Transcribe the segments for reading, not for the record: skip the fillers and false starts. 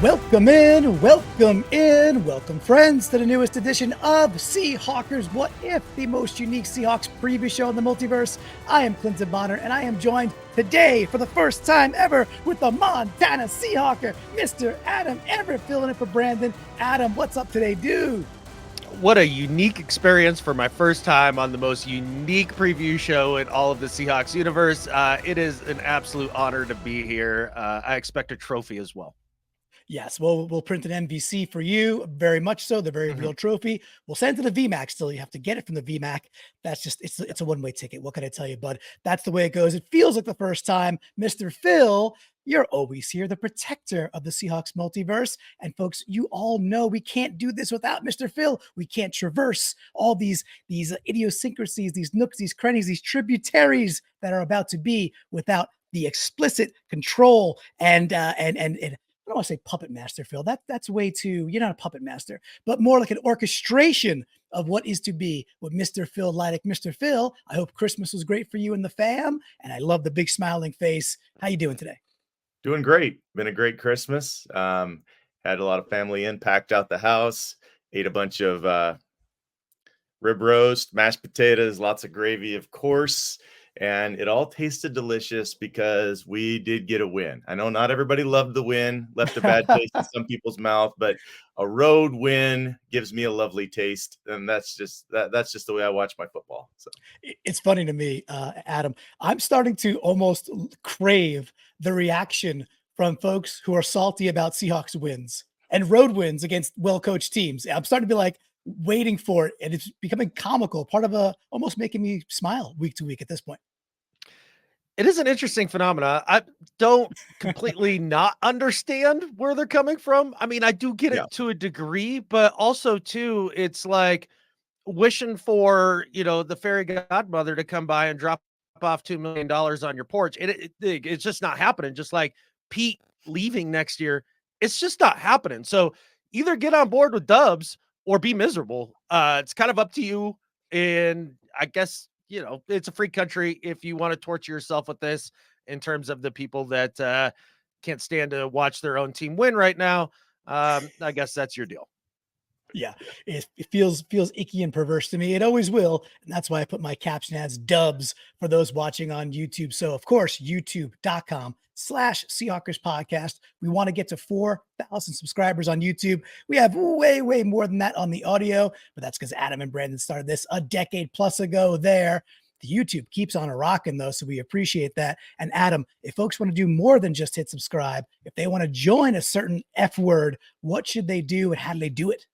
Welcome friends to the newest edition of Seahawkers What If, the most unique Seahawks preview show in the multiverse. I am Clinton Bonner, and I am joined today for the first time ever with the Montana Seahawker, Mr. Adam Everett, filling in for Brandon. Adam, what's up today, dude? What a unique experience for my first time on the most unique preview show in all of the Seahawks universe. It is an absolute honor to be here. I expect a trophy as well. Yes, we'll print an MVC for you, very much so, the very real trophy. We'll send it to the VMAC still. You have to get it from the VMAC. That's just, it's a one-way ticket. What can I tell you, bud? That's the way it goes. It feels like the first time. Mr. Phil, you're always here, the protector of the Seahawks multiverse. And folks, you all know we can't do this without Mr. Phil. We can't traverse all these idiosyncrasies, these nooks, these crannies, these tributaries that are about to be without the explicit control and I don't want to say puppet master, Phil. That's way too, you're not a puppet master, but more like an orchestration of what is to be with Mr. Phil Leidick. Mr. Phil, I hope Christmas was great for you and the fam, and I love the big smiling face. How you doing today? Doing great. Been a great Christmas. Had a lot of family in, packed out the house, ate a bunch of rib roast, mashed potatoes, lots of gravy, of course. And it all tasted delicious because we did get a win. I know not everybody loved the win, left a bad taste in some people's mouth, but a road win gives me a lovely taste. And that's just the way I watch my football. So it's funny to me, Adam, I'm starting to almost crave the reaction from folks who are salty about Seahawks wins and road wins against well-coached teams. I'm starting to be like, waiting for it, and it's becoming comical, part of almost making me smile week to week at this point. It is an interesting phenomena. I don't completely not understand where they're coming from. I mean, I do get it to a degree, but also too, it's like wishing for, the fairy godmother to come by and drop off $2 million on your porch. It's just not happening. Just like Pete leaving next year, it's just not happening. So either get on board with Dubs or be miserable. It's kind of up to you. And I guess, it's a free country if you want to torture yourself with this in terms of the people that can't stand to watch their own team win right now. I guess that's your deal. Yeah, it feels icky and perverse to me. It always will. And that's why I put my caption as Dubs for those watching on YouTube. So, of course, youtube.com/Seahawkers podcast. We want to get to 4,000 subscribers on YouTube. We have way, way more than that on the audio, but that's because Adam and Brandon started this a decade plus ago there. The YouTube keeps on rocking, though, so we appreciate that. And Adam, if folks want to do more than just hit subscribe, if they want to join a certain F word, what should they do and how do they do it?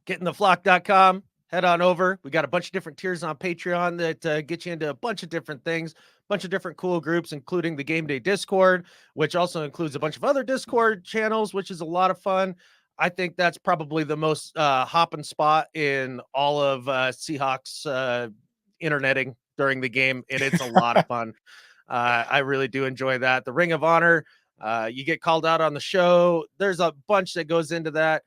Gettingtheflock.com. Head on over. We got a bunch of different tiers on Patreon that get you into a bunch of different things, a bunch of different cool groups, including the Game Day Discord, which also includes a bunch of other Discord channels, which is a lot of fun. I think that's probably the most hopping spot in all of Seahawks interneting during the game, and it's a lot of fun. I really do enjoy that. The Ring of Honor, you get called out on the show. There's a bunch that goes into that.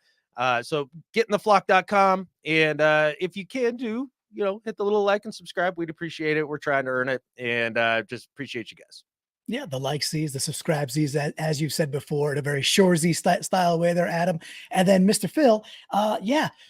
So gettingtheflock.com. And if you can hit the little like and subscribe, we'd appreciate it. We're trying to earn it, and just appreciate you guys. Yeah, the likesies, the subscribesies, as you've said before, in a very Shoresy style way there, Adam. And then Mr. Phil,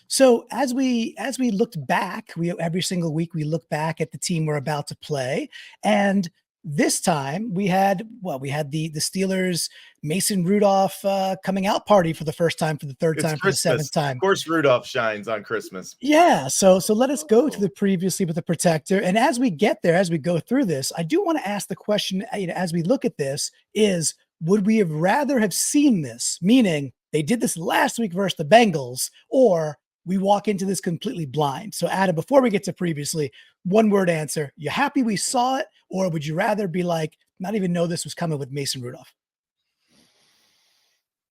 so as we looked back, every single week we look back at the team we're about to play, and this time we had the Steelers Mason Rudolph coming out party for the first time, for the third time, for the seventh time. Of course, Rudolph shines on Christmas. Yeah. So let us go to the previously with the protector. And as we get there, as we go through this, I do want to ask the question, as we look at this, is would we have rather have seen this? Meaning they did this last week versus the Bengals, or we walk into this completely blind. So Adam, before we get to previously, one word answer. You happy we saw it, or would you rather be like, not even know this was coming with Mason Rudolph?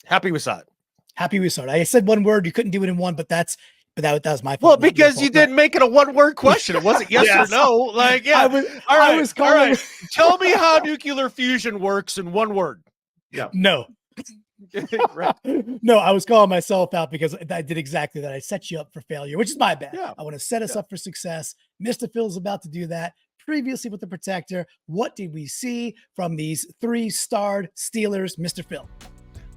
Happy we saw it. Happy we saw it. I said one word. You couldn't do it in one, but that was my fault. Well, because you didn't make it a one-word question. It wasn't yes or no. Like, yeah. All right. Tell me how nuclear fusion works in one word. Yeah. No. Right. No, I was calling myself out because I did exactly that. I set you up for failure, which is my bad. Yeah. I want to set us up for success. Mr. Phil's about to do that. Previously with the protector, what did we see from these 3-starred Steelers, Mr. Phil?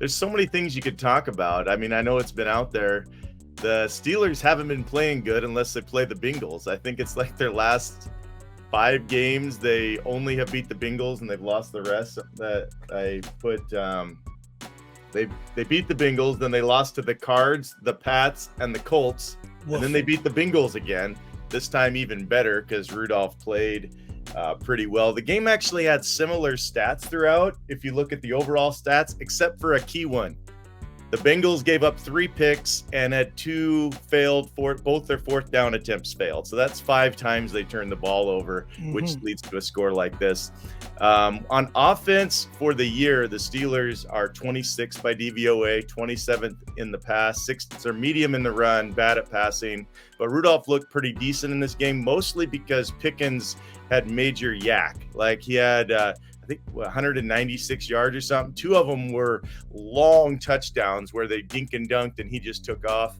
there's so many things you could talk about. I mean, I know it's been out there. The Steelers haven't been playing good unless they play the Bengals. I think it's like their last 5 games, they only have beat the Bengals and they've lost the rest. That I put, they beat the Bengals, then they lost to the Cards, the Pats, and the Colts, and then they beat the Bengals again. This time even better because Rudolph played pretty well. The game actually had similar stats throughout if you look at the overall stats, except for a key one. The Bengals gave up 3 picks and had 2 failed, both their 4th down attempts failed. So that's 5 times they turned the ball over, which leads to a score like this. On offense for the year, the Steelers are 26th by DVOA, 27th in the pass, 6th are medium in the run, bad at passing. But Rudolph looked pretty decent in this game, mostly because Pickens had major yak. Like he had I think 196 yards or something. 2 of them were long touchdowns where they dink and dunked and he just took off.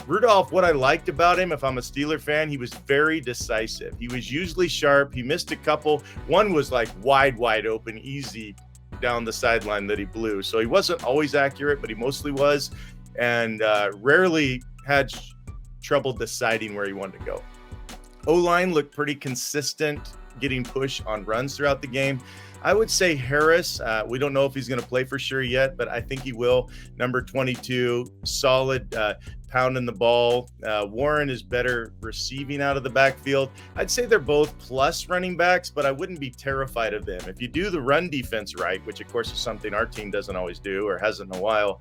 Rudolph, what I liked about him, if I'm a Steeler fan, he was very decisive. He was usually sharp. He missed a couple. One was like wide open, easy down the sideline that he blew. So he wasn't always accurate, but he mostly was, and rarely had trouble deciding where he wanted to go. O-line looked pretty consistent, getting push on runs throughout the game. I would say Harris, we don't know if he's going to play for sure yet, but I think he will. Number 22, solid pounding the ball. Warren is better receiving out of the backfield. I'd say they're both plus running backs, but I wouldn't be terrified of them. If you do the run defense right, which of course is something our team doesn't always do or hasn't in a while,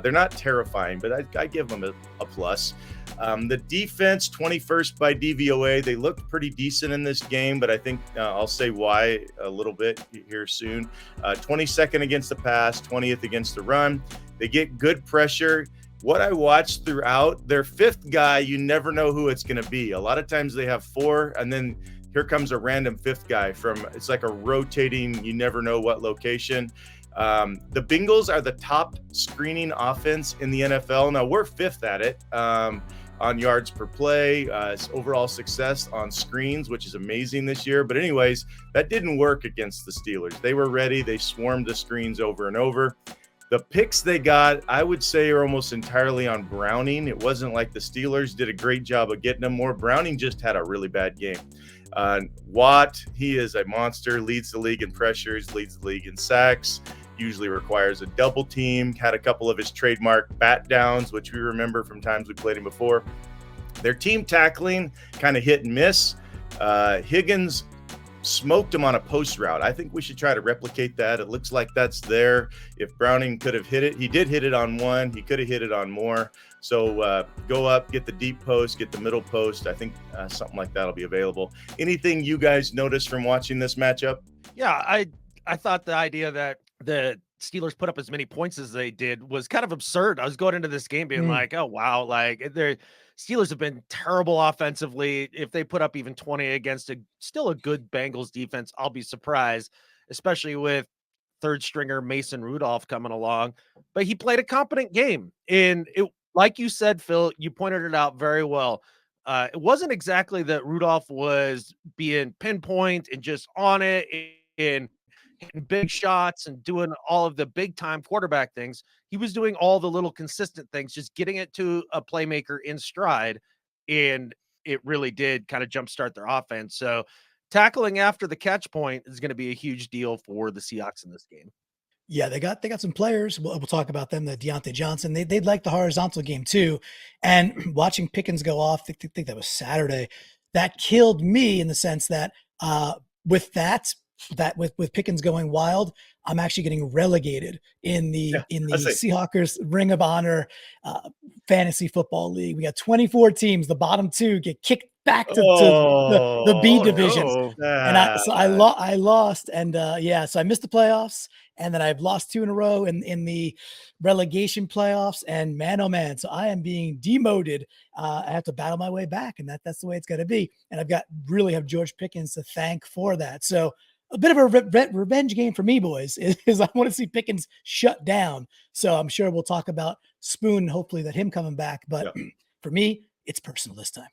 they're not terrifying, but I give them a plus. The defense, 21st by DVOA. They looked pretty decent in this game, but I think I'll say why a little bit here soon. 22nd against the pass, 20th against the run. They get good pressure. What I watched throughout, their 5th guy, you never know who it's going to be. A lot of times they have 4, and then here comes a random 5th guy from, it's like a rotating, you never know what location. The Bengals are the top screening offense in the NFL. Now we're 5th at it. On yards per play, overall success on screens, which is amazing this year. But anyways, that didn't work against the Steelers. They were ready. They swarmed the screens over and over. The picks they got, I would say, are almost entirely on Browning. It wasn't like the Steelers did a great job of getting them more. Browning just had a really bad game. Watt, he is a monster, leads the league in pressures, leads the league in sacks, usually requires a double team, had a couple of his trademark bat downs, which we remember from times we played him before. Their team tackling kind of hit and miss. Higgins smoked him on a post route. I think we should try to replicate that. It looks like that's there. If Browning could have hit it, he did hit it on one. He could have hit it on more. So go up, get the deep post, get the middle post. I think something like that will be available. Anything you guys noticed from watching this matchup? Yeah, I thought the idea that the Steelers put up as many points as they did was kind of absurd. I was going into this game being like, oh, wow, like the Steelers have been terrible offensively. If they put up even 20 against still a good Bengals defense, I'll be surprised, especially with 3rd stringer Mason Rudolph coming along. But he played a competent game. And it, like you said, Phil, you pointed it out very well. It wasn't exactly that Rudolph was being pinpoint and just on it and hitting big shots and doing all of the big time quarterback things. He was doing all the little consistent things, just getting it to a playmaker in stride. And it really did kind of jumpstart their offense. So tackling after the catch point is going to be a huge deal for the Seahawks in this game. Yeah, they got some players. We'll talk about them. The Deontay Johnson. They'd like the horizontal game too. And watching Pickens go off, I think that was Saturday. That killed me in the sense that with Pickens going wild, I'm actually getting relegated in the Seahawkers Ring of Honor fantasy football league. We got 24 teams. The bottom 2 get kicked back to the B division. No. And I lost. And so I missed the playoffs. And then I've lost 2 in a row in the relegation playoffs. And man, oh man. So I am being demoted. I have to battle my way back. And that's the way it's going to be. And I've really have George Pickens to thank for that. So a bit of a revenge game for me, boys, is I want to see Pickens shut down. So I'm sure we'll talk about Spoon, hopefully that him coming back. But for me, it's personal this time.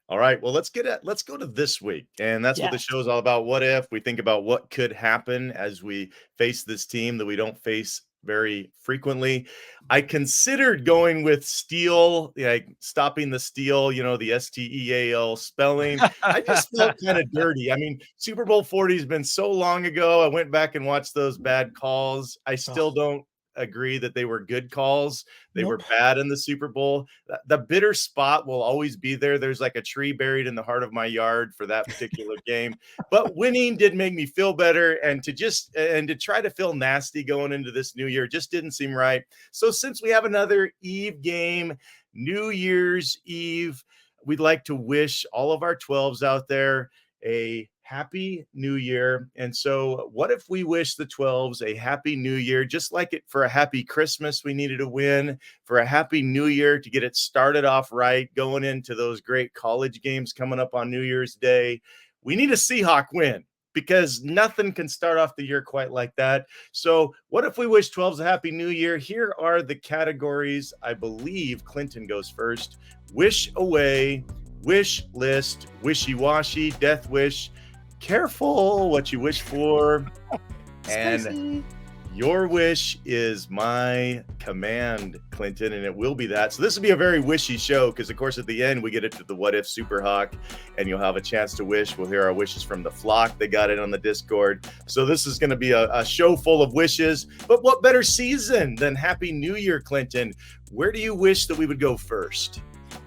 All right. Well, let's go to this week. And that's what the show is all about. What if we think about what could happen as we face this team that we don't face very frequently. I considered going with steal, like stopping the steal, the STEAL spelling. I just felt kind of dirty. I mean, Super Bowl 40 has been so long ago. I went back and watched those bad calls. I still Oh, don't agree that they were good calls. They were nope. bad in the Super Bowl. The bitter spot will always be there. There's like a tree buried in the heart of my yard for that particular game. But winning did make me feel better, and to try to feel nasty going into this new year just didn't seem right. So since we have another Eve game, New Year's Eve, we'd like to wish all of our 12s out there a happy new year. And so what if we wish the 12s a happy new year, just like it for a happy Christmas we needed a win, for a happy new year to get it started off right, going into those great college games coming up on New Year's Day. We need a Seahawk win, because nothing can start off the year quite like that. So what if we wish 12s a happy new year? Here are the categories. I believe Clinton goes first. Wish away, wish list, wishy-washy, death wish, careful what you wish for, and Spicy. your wish is my command, Clinton, and it will be that. So this will be a very wishy show, because of course at the end we get into the What If Super Hawk, and you'll have a chance to wish. We'll hear our wishes from the flock. They got it on the Discord. So this is going to be a show full of wishes. But what better season than Happy New Year, Clinton? Where do you wish that we would go first?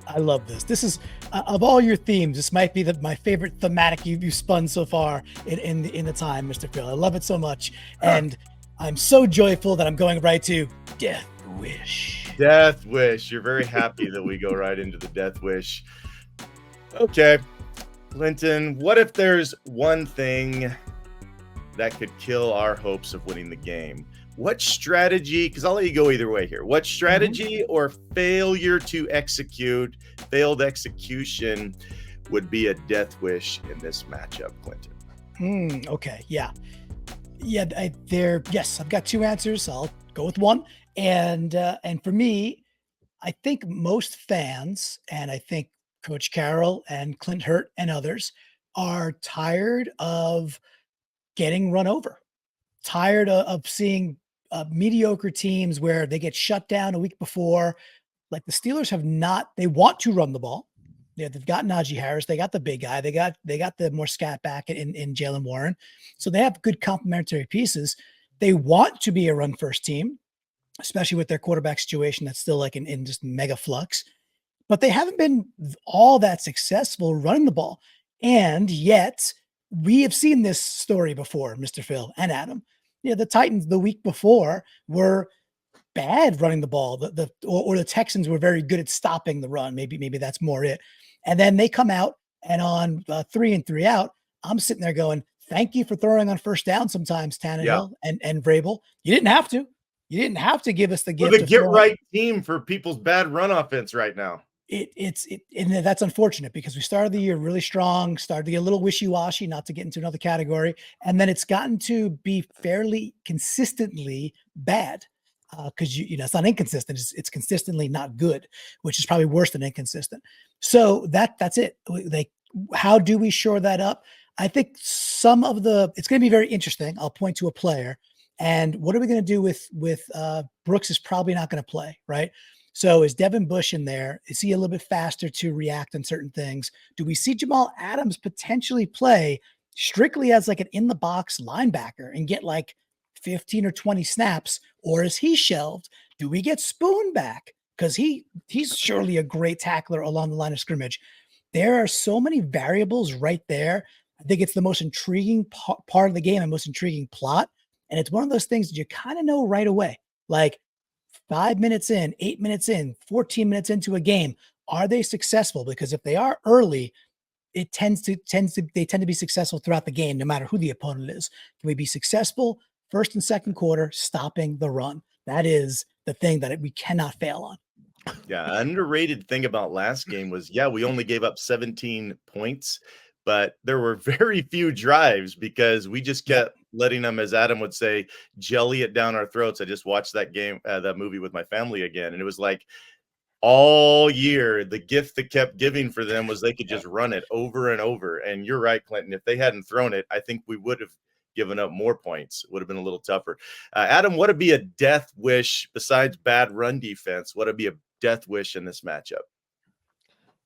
I love this. This is of all your themes, this might be my favorite thematic you've spun so far in the time, Mr. Phil. I love it so much, and I'm so joyful that I'm going right to Death Wish. Death wish. You're very happy that we go right into the death wish. Okay, Clinton, what if there's one thing that could kill our hopes of winning the game? What strategy, because I'll let you go either way here, what strategy or failure to execute, failed execution would be a death wish in this matchup, Clinton? Okay, yeah. Yes, I've got two answers. I'll go with one. And for me, I think most fans, and I think Coach Carroll and Clint Hurt and others, are tired of getting run over, tired of seeing mediocre teams where they get shut down a week before. Like the Steelers have not, they want to run the ball. Yeah, they've got Najee Harris. They got the big guy. They got the more scat back in Jalen Warren. So they have good complementary pieces. They want to be a run first team, especially with their quarterback situation that's still like in just mega flux. But they haven't been all that successful running the ball. And yet we have seen this story before, Mr. Phil and Adam. The Titans the week before were bad running the ball. Or the Texans were very good at stopping the run. Maybe that's more it. And then they come out, and on 3 and 3 out, I'm sitting there going, thank you for throwing on first down sometimes, Tannehill and Vrabel. You didn't have to. You didn't have to give us the gift. We're the get right team for people's bad run offense right now. And that's unfortunate, because we started the year really strong, started to get a little wishy-washy, not to get into another category. And then it's gotten to be fairly consistently bad. Because it's not inconsistent, it's consistently not good, which is probably worse than inconsistent. So that's it. Like, how do we shore that up? I think it's going to be very interesting. I'll point to a player, and what are we going to do with Brooks is probably not going to play, right? So is Devin Bush in there? Is he a little bit faster to react on certain things? Do we see Jamal Adams potentially play strictly as like an in the box linebacker and get like 15 or 20 snaps, or is he shelved? Do we get Spoon back? Because he's surely a great tackler along the line of scrimmage. There are so many variables right there. I think it's the most intriguing part of the game and most intriguing plot. And it's one of those things that you kind of know right away. Like 5 minutes in, 8 minutes in, 14 minutes into a game, are they successful? Because if they are early, they tend to be successful throughout the game, no matter who the opponent is. Can we be successful first and second quarter stopping the run? That is the thing that we cannot fail on. Yeah, underrated thing about last game was, we only gave up 17 points, but there were very few drives because we just kept letting them, as Adam would say, jelly it down our throats. I just watched that movie with my family again, and it was like all year, the gift that kept giving for them was they could just run it over and over. And you're right, Clinton. If they hadn't thrown it, I think we would have given up more points. Would have been a little tougher. Adam, what would be a death wish besides bad run defense? What would be a death wish in this matchup?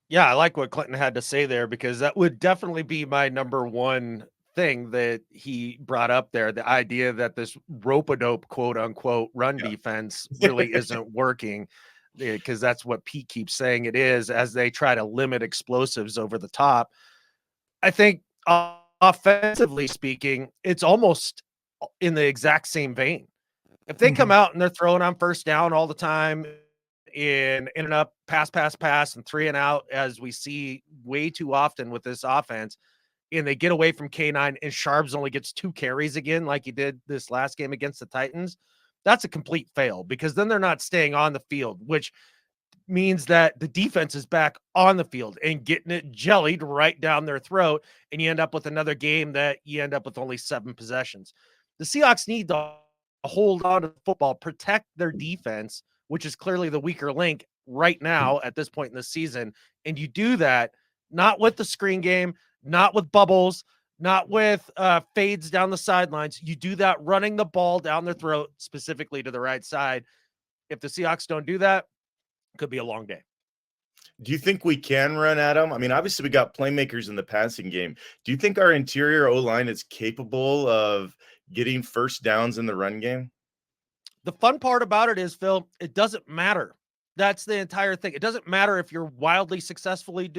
Yeah, I like what Clinton had to say there, because that would definitely be my number one thing that he brought up there. The idea that this rope-a-dope, quote unquote, run defense really isn't working, because that's what Pete keeps saying it is, as they try to limit explosives over the top. I think offensively speaking, it's almost in the exact same vein. If they come out and they're throwing on first down all the time, in and up, pass, and 3 and out, as we see way too often with this offense, and they get away from K9 and Sharps only gets 2 carries again, like he did this last game against the Titans, that's a complete fail, because then they're not staying on the field, which means that the defense is back on the field and getting it jellied right down their throat. And you end up with another game that you end up with only 7 possessions. The Seahawks need to hold on to the football, protect their defense, which is clearly the weaker link right now at this point in the season. And you do that not with the screen game, not with bubbles, not with fades down the sidelines. You do that running the ball down their throat, specifically to the right side. If the Seahawks don't do that, it could be a long day. Do you think we can run at them? I mean, obviously we got playmakers in the passing game. Do you think our interior O-line is capable of getting first downs in the run game? The fun part about it is, Phil, it doesn't matter. That's the entire thing. It doesn't matter if you're wildly successfully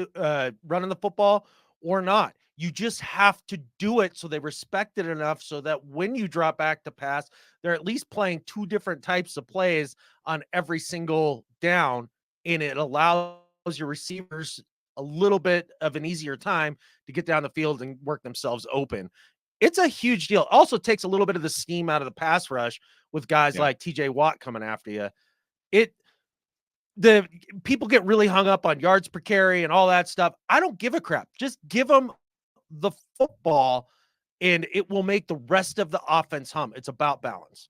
running the football or not. You just have to do it so they respect it enough so that when you drop back to pass, they're at least playing 2 different types of plays on every single down, and it allows your receivers a little bit of an easier time to get down the field and work themselves open. It's a huge deal. Also takes a little bit of the steam out of the pass rush with guys like TJ Watt coming after you. The people get really hung up on yards per carry and all that stuff. I don't give a crap. Just give them the football and it will make the rest of the offense hum. It's about balance.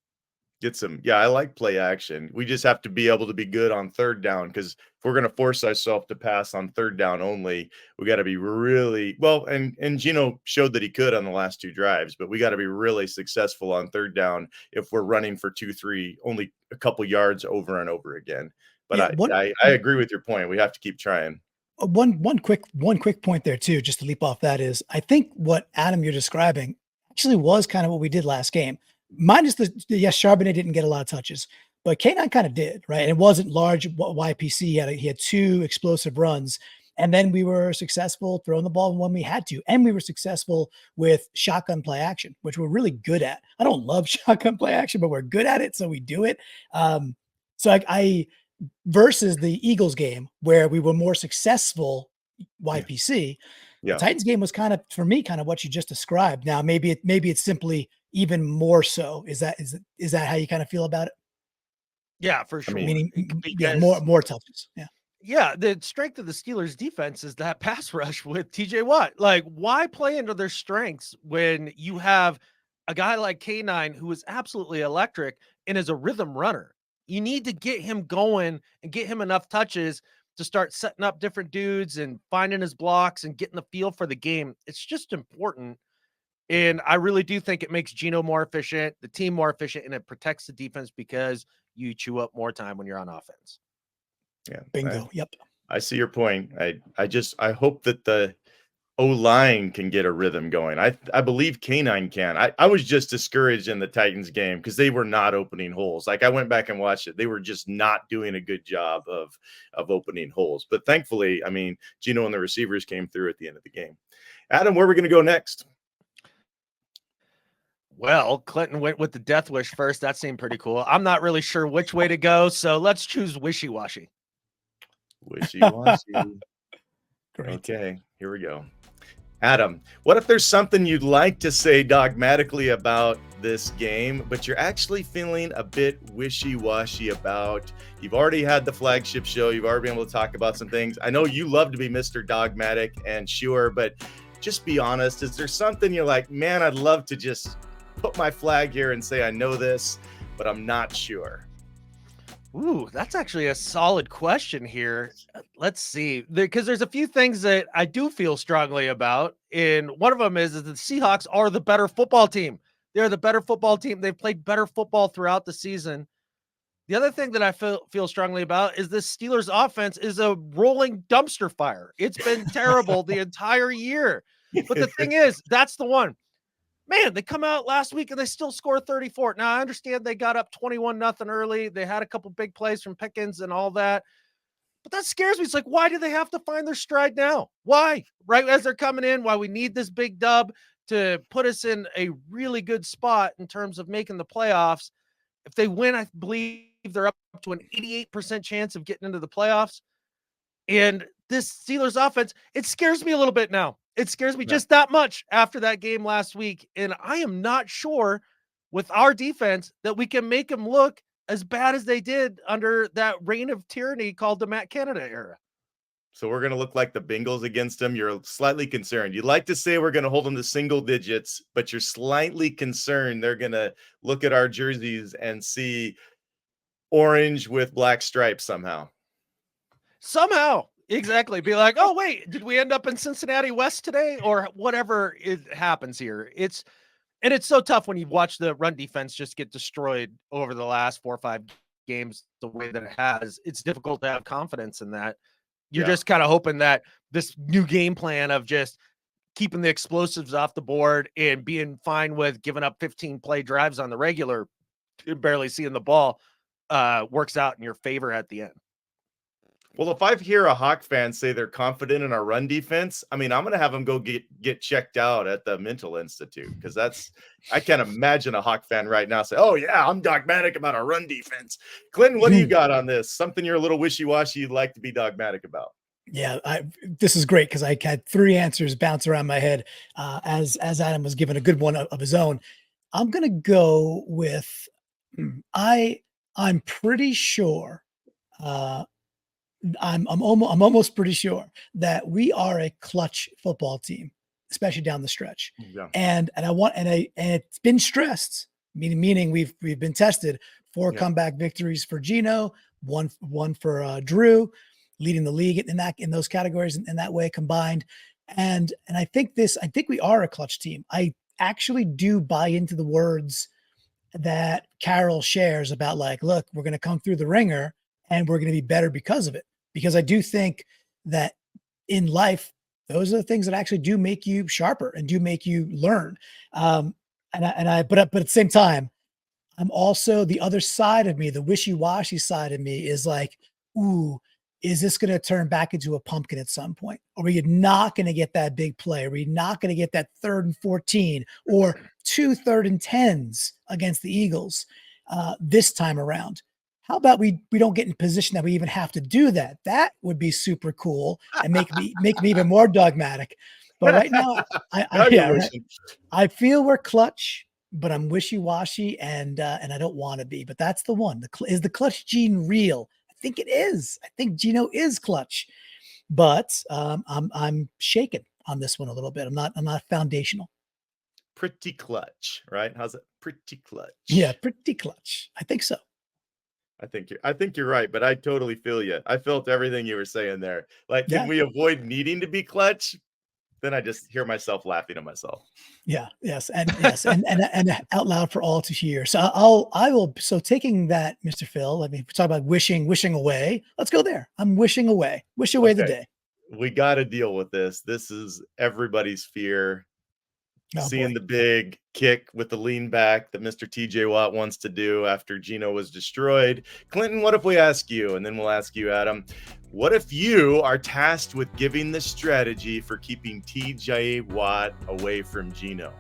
Get some. Yeah, I like play action. We just have to be able to be good on third down, because if we're going to force ourselves to pass on third down only, we got to be really well. And Gino showed that he could on the last 2 drives, but we got to be really successful on third down if we're running for 2, 3, only a couple yards over and over again. But I agree with your point. We have to keep trying. One quick point there too, just to leap off that, is I think what Adam you're describing actually was kind of what we did last game. Minus yes, Charbonnet didn't get a lot of touches, but K9 kind of did, right? And it wasn't large YPC. He had 2 explosive runs, and then we were successful throwing the ball when we had to, and we were successful with shotgun play action, which we're really good at. I don't love shotgun play action, but we're good at it, so we do it. So I versus the Eagles game where we were more successful YPC. The Titans game was kind of, for me, kind of what you just described. Now, maybe it's simply even more so. Is that how you kind of feel about it? Yeah, for sure. Meaning, more touches. Yeah. Yeah, the strength of the Steelers defense is that pass rush with TJ Watt. Like, why play into their strengths when you have a guy like K9 who is absolutely electric and is a rhythm runner? You need to get him going and get him enough touches to start setting up different dudes and finding his blocks and getting the feel for the game. It's just important. And I really do think it makes Gino more efficient, the team more efficient, and it protects the defense because you chew up more time when you're on offense. Yeah. Bingo. Yep. I see your point. I hope that the O-line can get a rhythm going. I believe K9 can. I was just discouraged in the Titans game because they were not opening holes. Like, I went back and watched it. They were just not doing a good job of opening holes. But thankfully, I mean, Gino and the receivers came through at the end of the game. Adam, where are we going to go next? Well, Clinton went with the death wish first. That seemed pretty cool. I'm not really sure which way to go, so let's choose wishy-washy. Wishy-washy. Great. Okay, here we go. Adam, what if there's something you'd like to say dogmatically about this game, but you're actually feeling a bit wishy-washy about? You've already had the flagship show. You've already been able to talk about some things. I know you love to be Mr. Dogmatic and sure, but just be honest. Is there something you're like, man, I'd love to just put my flag here and say I know this, but I'm not sure? Ooh, that's actually a solid question here. Let's see, because there's a few things that I do feel strongly about, and one of them is that the Seahawks are the better football team. They're the better football team. They've played better football throughout the season. The other thing that I feel strongly about is this Steelers offense is a rolling dumpster fire. It's been terrible the entire year. But the thing is, that's the one. Man, they come out last week and they still score 34. Now, I understand they got up 21-0 early. They had a couple big plays from Pickens and all that. But that scares me. It's like, why do they have to find their stride now? Why? Right as they're coming in, why we need this big dub to put us in a really good spot in terms of making the playoffs. If they win, I believe they're up to an 88% chance of getting into the playoffs. And this Steelers offense, it scares me a little bit now. It scares me just that much after that game last week. And I am not sure with our defense that we can make them look as bad as they did under that reign of tyranny called the Matt Canada era. So we're going to look like the Bengals against them. You're slightly concerned. You'd like to say we're going to hold them to single digits, but you're slightly concerned they're going to look at our jerseys and see orange with black stripes somehow. Somehow. Exactly. Be like, oh, wait, did we end up in Cincinnati West today? Or whatever it happens here. It's so tough when you watch the run defense just get destroyed over the last 4 or 5 games the way that it has. It's difficult to have confidence in that. You're just kind of hoping that this new game plan of just keeping the explosives off the board and being fine with giving up 15 play drives on the regular, barely seeing the ball, works out in your favor at the end. Well, if I hear a Hawk fan say they're confident in our run defense, I mean, I'm going to have them go get checked out at the mental institute, because I can't imagine a Hawk fan right now say, oh, yeah, I'm dogmatic about our run defense. Clinton, what do you got on this? Something you're a little wishy-washy you'd like to be dogmatic about? Yeah, this is great because I had 3 answers bounce around my head as Adam was given a good one of his own. I'm going to go with I'm pretty sure I'm almost pretty sure that we are a clutch football team, especially down the stretch. Yeah. And it's been stressed, meaning we've been tested. 4 comeback victories for Gino, one for Drew, leading the league in those categories in that way combined. And I think we are a clutch team. I actually do buy into the words that Carroll shares about, like, look, we're going to come through the ringer and we're going to be better because of it. Because I do think that in life, those are the things that actually do make you sharper and do make you learn. But at the same time, I'm also, the other side of me, the wishy-washy side of me is like, ooh, is this going to turn back into a pumpkin at some point? Are we not going to get that big play? Are we not going to get that 3rd and 14 or 2 3rd and 10s against the Eagles this time around? How about we don't get in position that we even have to do that? That would be super cool and make me even more dogmatic. But right now, I feel we're clutch, but I'm wishy-washy and I don't want to be. But that's the one. Is the clutch gene real? I think it is. I think Gino is clutch, but I'm shaken on this one a little bit. I'm not foundational. Pretty clutch, right? How's it? Pretty clutch. Yeah, pretty clutch. I think so. I think you're right, but I totally feel you. I felt everything you were saying there. Like, can we avoid needing to be clutch? Then I just hear myself laughing at myself. Yeah. Yes. And out loud for all to hear. So So taking that, Mr. Phil, let me talk about wishing away. Let's go there. I'm wishing away. Wish away the day. We got to deal with this. This is everybody's fear. Seeing the big kick with the lean back that Mr. TJ Watt wants to do after Gino was destroyed. Clinton, what if we ask you, and then we'll ask you, Adam, what if you are tasked with giving the strategy for keeping TJ Watt away from Gino?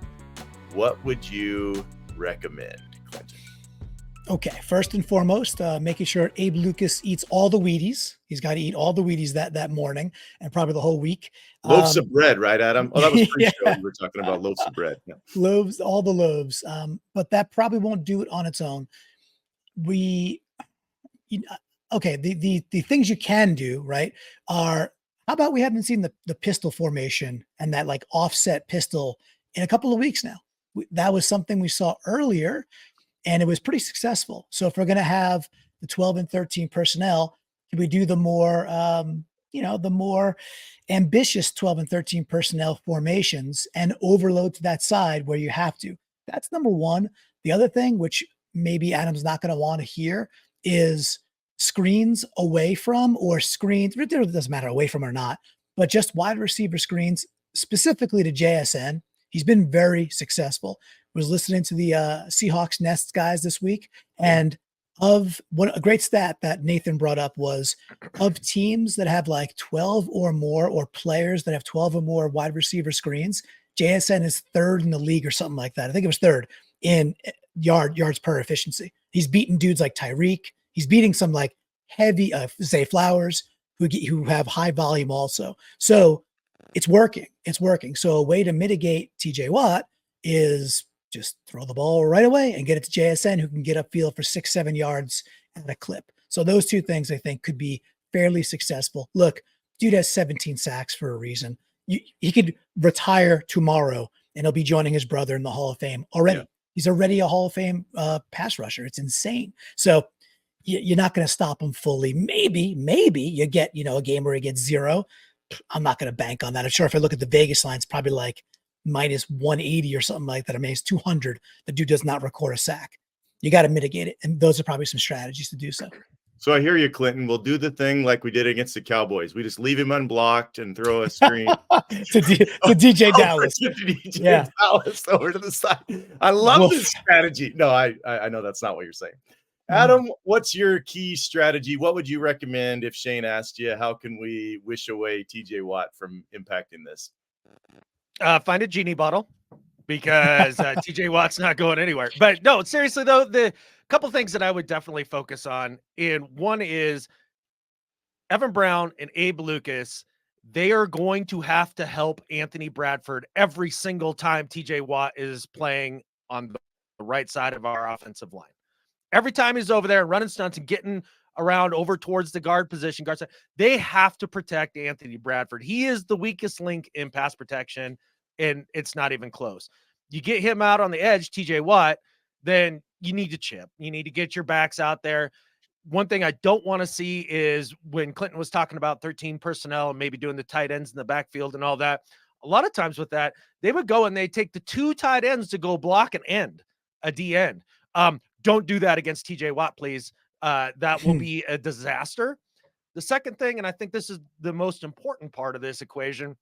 What would you recommend, Clinton? Okay, first and foremost, making sure Abe Lucas eats all the Wheaties. He's got to eat all the Wheaties that morning and probably the whole week. Loaves of bread, right, Adam? Oh, that was pre-show. We were talking about loaves of bread. Yeah. Loaves, all the loaves. But that probably won't do it on its own. The things you can do, right, are, how about we haven't seen the pistol formation and that like offset pistol in a couple of weeks now? That was something we saw earlier, and it was pretty successful. So if we're going to have the 12 and 13 personnel, can we do the more, the more ambitious 12 and 13 personnel formations and overload to that side where you have to? That's number one. The other thing, which maybe Adam's not going to want to hear, is screens away from or screens. It doesn't matter away from or not, but just wide receiver screens specifically to JSN. He's been very successful. Was listening to the Seahawks Nest guys this week, and of what a great stat that Nathan brought up was of teams that have like 12 or more, or players that have 12 or more wide receiver screens, JSN is third in the league or something like that. I think it was third in yards per efficiency. He's beaten dudes like Tyreek. He's beating some like heavy, Zay Flowers, who have high volume also. So it's working. It's working. So a way to mitigate TJ Watt is just throw the ball right away and get it to JSN, who can get upfield for 6-7 yards at a clip. So those two things I think could be fairly successful. Look, dude has 17 sacks for a reason. He could retire tomorrow and he'll be joining his brother in the Hall of Fame already. Yeah. He's already a Hall of Fame pass rusher. It's insane. So you're not going to stop him fully. Maybe you get, a game where he gets 0. I'm not going to bank on that. I'm sure if I look at the Vegas line, it's probably like minus 180 or something like that. I mean, it's 200. The dude does not record a sack. You got to mitigate it. And those are probably some strategies to do so. So I hear you, Clinton. We'll do the thing like we did against the Cowboys. We just leave him unblocked and throw a screen to DJ Dallas. DJ Dallas over to the side. I love this strategy. No, I know that's not what you're saying. Adam, what's your key strategy? What would you recommend if Shane asked you, how can we wish away TJ Watt from impacting this? Find a genie bottle, because TJ Watt's not going anywhere. But no, seriously though, the couple things that I would definitely focus on, and one is Evan Brown and Abe Lucas. They are going to have to help Anthony Bradford every single time TJ Watt is playing on the right side of our offensive line. Every time he's over there running stunts and getting around over towards the guard position, they have to protect Anthony Bradford. He is the weakest link in pass protection, and it's not even close. You get him out on the edge, TJ Watt, then you need to chip. You need to get your backs out there. One thing I don't want to see is when Clinton was talking about 13 personnel and maybe doing the tight ends in the backfield and all that. A lot of times with that, they would go and they take the 2 tight ends to go block an end, a D end. Don't do that against TJ Watt, please. That will be a disaster. The second thing, and I think this is the most important part of this equation,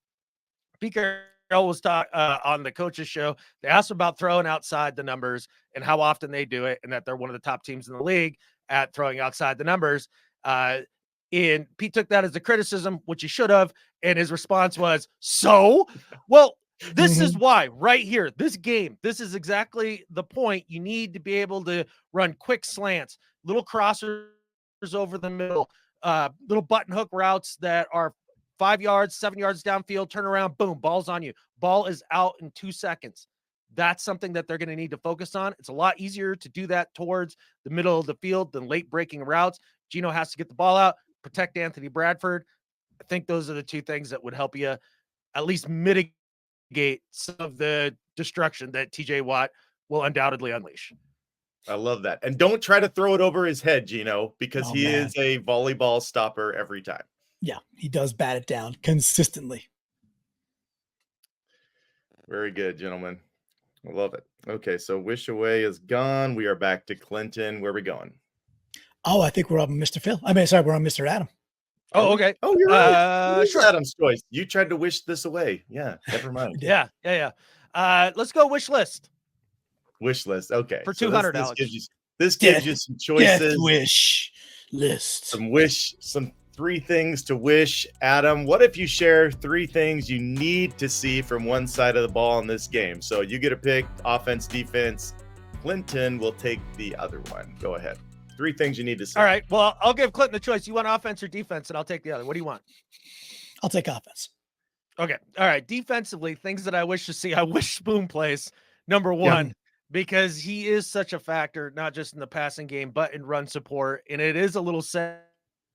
Carroll was on the coach's show. They asked about throwing outside the numbers and how often they do it, and that they're one of the top teams in the league at throwing outside the numbers. And Pete took that as a criticism, which he should have. And his response was, so? Well, this is why right here, this game, this is exactly the point. You need to be able to run quick slants, little crossers over the middle, little button hook routes that are 5 yards, 7 yards downfield, turn around, boom, ball's on you. Ball is out in 2 seconds. That's something that they're going to need to focus on. It's a lot easier to do that towards the middle of the field than late breaking routes. Gino has to get the ball out, protect Anthony Bradford. I think those are the 2 things that would help you at least mitigate some of the destruction that TJ Watt will undoubtedly unleash. I love that. And don't try to throw it over his head, Gino, because he is a volleyball stopper every time. Yeah, he does bat it down consistently. Very good, gentlemen. I love it. Okay, so Wish Away is gone. We are back to Clinton. Where are we going? Oh, I think we're on Mr. Phil. I mean, sorry, we're on Mr. Adam. Oh, okay. Oh, you're right. Sure. Adam's choice. You tried to wish this away. Yeah, never mind. Yeah. Let's go wish list. Wish list. Okay. For 200, this gives you some choices. Wish list. Some 3 things to wish. Adam, what if you share 3 things you need to see from one side of the ball in this game? So you get to pick offense, defense. Clinton will take the other one. Go ahead. 3 things you need to see. All right. Well, I'll give Clinton the choice. You want offense or defense, and I'll take the other. What do you want? I'll take offense. Okay. All right. Defensively, things that I wish to see. I wish Spoon plays, number 1, because he is such a factor, not just in the passing game, but in run support. And it is a little sad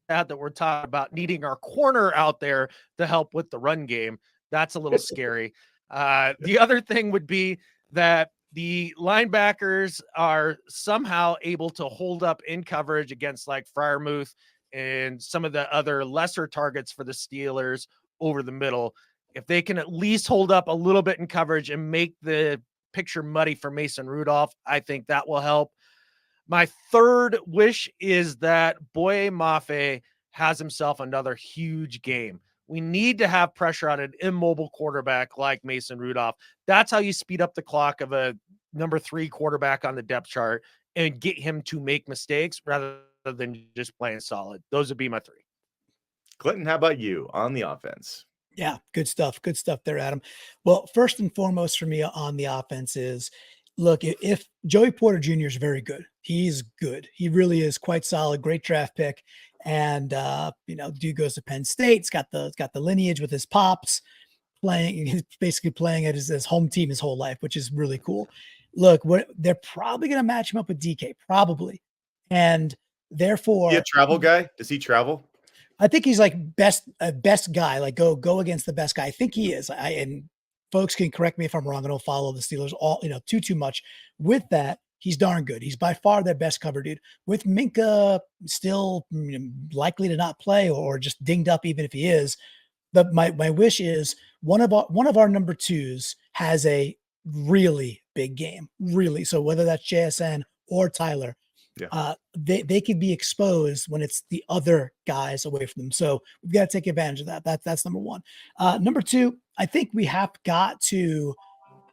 that we're talking about needing our corner out there to help with the run game. That's a little scary. The other thing would be that the linebackers are somehow able to hold up in coverage against like Freiermuth and some of the other lesser targets for the Steelers over the middle. If they can at least hold up a little bit in coverage and make the picture muddy for Mason Rudolph. I think that will help. My third wish is that Boye Mafe has himself another huge game. We need to have pressure on an immobile quarterback like Mason Rudolph. That's how you speed up the clock of a number 3 quarterback on the depth chart and get him to make mistakes rather than just playing solid. Those would be my 3. Clinton, how about you on the offense? Yeah, good stuff. Good stuff there, Adam. Well, first and foremost for me on the offense is, look, if Joey Porter Jr. is very good, he's good. He really is quite solid. Great draft pick, and dude goes to Penn State. It's got the lineage with his pops playing. He's basically playing at his home team his whole life, which is really cool. Look, they're probably going to match him up with DK, probably, and therefore, Is he a travel guy? Does he travel? I think he's like best guy, like go against the best guy. I think he is. And folks can correct me if I'm wrong. I don't follow the Steelers too much. With that, he's darn good. He's by far their best cover dude. With Minkah still likely to not play or just dinged up, even if he is, my wish is one of our number 2s has a really big game, really. So whether that's JSN or Tyler, they could be exposed when it's the other guys away from them. So we've got to take advantage of that. That's number 1. Number 2, I think we have got to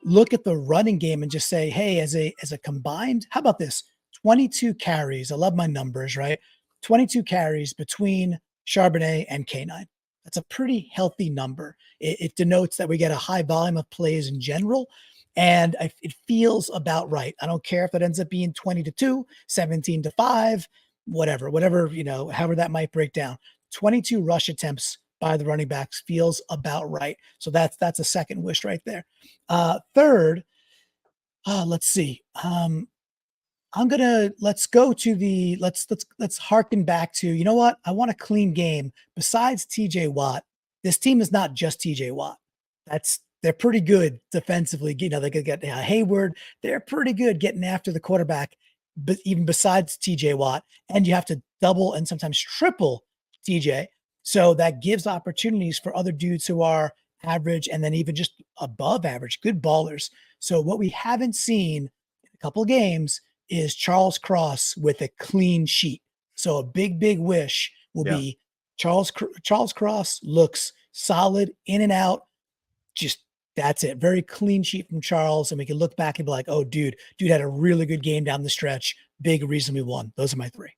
look at the running game and just say, hey, as a combined, how about this? 22 carries. I love my numbers, right? 22 carries between Charbonnet and K9. That's a pretty healthy number. It denotes that we get a high volume of plays in general. And it feels about right. I don't care if it ends up being 20-2, 17-5, whatever, however that might break down. 22 rush attempts by the running backs feels about right. So that's a second wish right there. Third, let's see. Let's harken back to, you know what? I want a clean game. Besides TJ Watt, this team is not just TJ Watt. They're pretty good defensively. They could get Hayward. They're pretty good getting after the quarterback, but even besides TJ Watt, and you have to double and sometimes triple TJ. So that gives opportunities for other dudes who are average and then even just above average, good ballers. So what we haven't seen in a couple of games is Charles Cross with a clean sheet. So a big wish will be Charles Cross looks solid in and out. Just that's it. Very clean sheet from Charles. And we can look back and be like, oh, dude had a really good game down the stretch. Big reason we won. Those are my 3.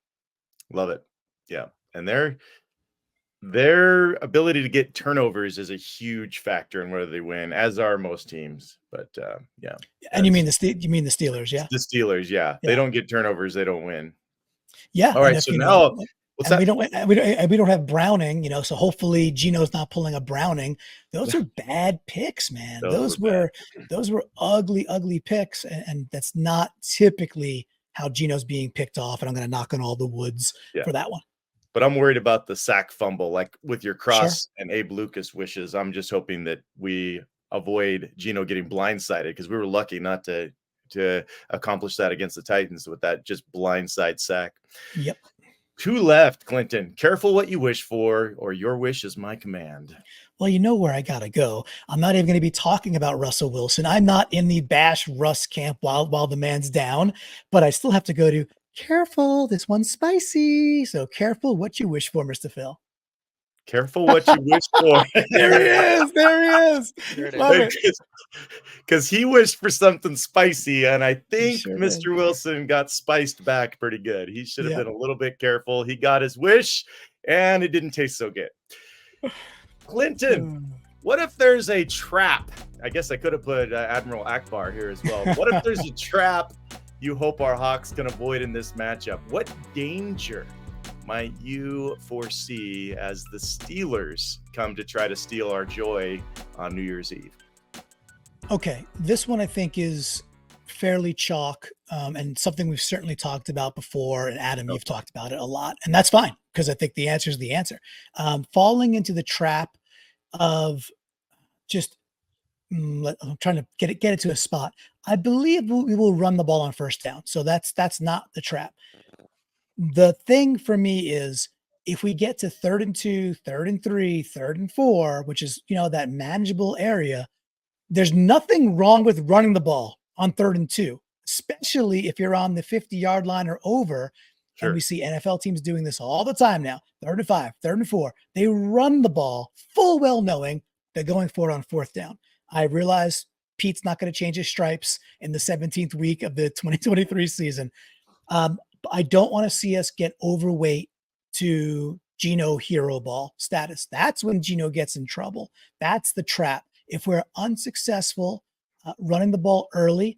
Love it. Yeah. And their ability to get turnovers is a huge factor in whether they win, as are most teams. But yeah. And you mean the Steelers? Yeah. The Steelers. Yeah. They don't get turnovers. They don't win. Yeah. All right. So now what's that? We don't have Browning, so hopefully Gino's not pulling a Browning. Those are bad picks, man. Those were ugly picks. And that's not typically how Gino's being picked off. And I'm going to knock on all the woods for that one. But I'm worried about the sack fumble, like with your Cross and Abe Lucas wishes. I'm just hoping that we avoid Gino getting blindsided, because we were lucky not to accomplish that against the Titans with that just blindside sack. Yep. 2 left, Clinton. Careful what you wish for, or your wish is my command. Well, you know where I got to go. I'm not even going to be talking about Russell Wilson. I'm not in the bash Russ camp while the man's down, but I still have to go to careful. This one's spicy. So careful what you wish for, Mr. Phil. Careful what you wish for. There he is. Love it. Because he wished for something spicy, and I think Mr. Wilson got spiced back pretty good. He should have been a little bit careful. He got his wish, and it didn't taste so good. Clinton, what if there's a trap? I guess I could have put Admiral Akbar here as well. What if there's a trap you hope our Hawks can avoid in this matchup? What danger might you foresee as the Steelers come to try to steal our joy on New Year's Eve? Okay, this one I think is fairly chalk, and something we've certainly talked about before. And Adam, you've talked about it a lot, and that's fine, because I think the answer is the answer. Falling into the trap of just I'm trying to get it to a spot. I believe we will run the ball on first down, so that's not the trap. The thing for me is, if we get to 3rd and 2, 3rd and 3, 3rd and 4, which is that manageable area, there's nothing wrong with running the ball on 3rd and 2, especially if you're on the 50-yard line or over. Sure. And we see NFL teams doing this all the time now. 3rd and 5, 3rd and 4. They run the ball full well knowing they're going for it on 4th down. I realize Pete's not going to change his stripes in the 17th week of the 2023 season. I don't want to see us get overweight to Geno hero ball status. That's when Geno gets in trouble. That's the trap. If we're unsuccessful running the ball early,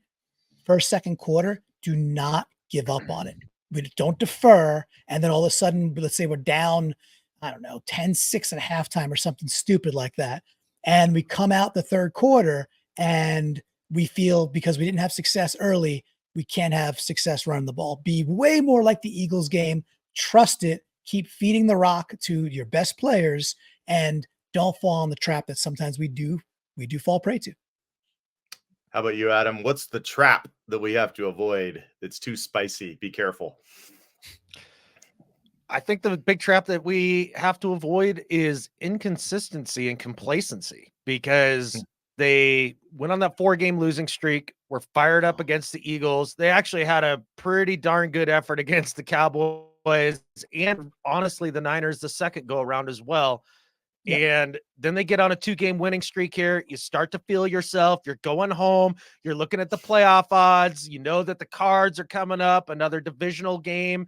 first, second quarter, do not give up on it. We don't defer. And then all of a sudden, let's say we're down, I don't know, 10-6 at halftime or something stupid like that. And we come out the third quarter and we feel because we didn't have success early, we can't have success running the ball. Be way more like the Eagles game. Trust it. Keep feeding the rock to your best players and don't fall in the trap that sometimes we do fall prey to. How about you, Adam? What's the trap that we have to avoid that's too spicy? Be careful. I think the big trap that we have to avoid is inconsistency and complacency, because they went on that 4-game losing streak, were fired up against the Eagles. They actually had a pretty darn good effort against the Cowboys and honestly the Niners the second go around as well. Yep. And then they get on a 2-game winning streak here. You start to feel yourself. You're going home. You're looking at the playoff odds. You know that the Cards are coming up, another divisional game.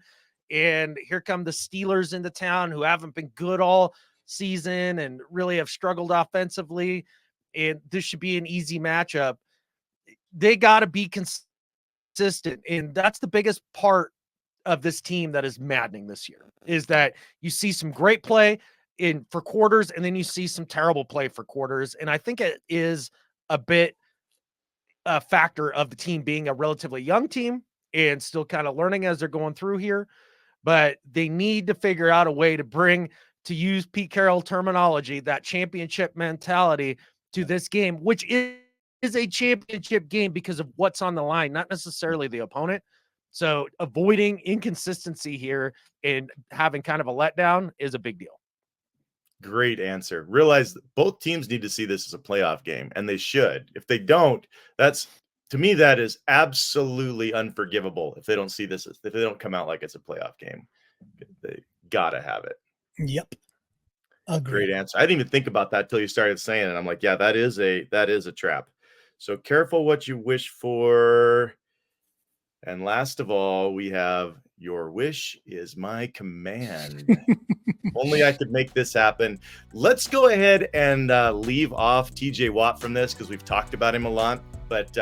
And here come the Steelers into town, who haven't been good all season and really have struggled offensively. And this should be an easy matchup. They got to be consistent. And that's the biggest part of this team that is maddening this year, is that you see some great play for quarters, and then you see some terrible play for quarters. And I think it is a bit a factor of the team being a relatively young team and still kind of learning as they're going through here. But they need to figure out a way to use Pete Carroll terminology, that championship mentality to this game, which is a championship game because of what's on the line, not necessarily the opponent. So avoiding inconsistency here and having kind of a letdown is a big deal. Great answer. Realize that both teams need to see this as a playoff game, and they should. If they don't, to me, that is absolutely unforgivable. If they don't see this, if they don't come out like it's a playoff game, they gotta have it. Yep. Agreed. Great answer. I didn't even think about that till you started saying it. I'm like, yeah, that is a trap. So careful what you wish for. And last of all, we have your wish is my command. Only I could make this happen. Let's go ahead and leave off TJ Watt from this because we've talked about him a lot. But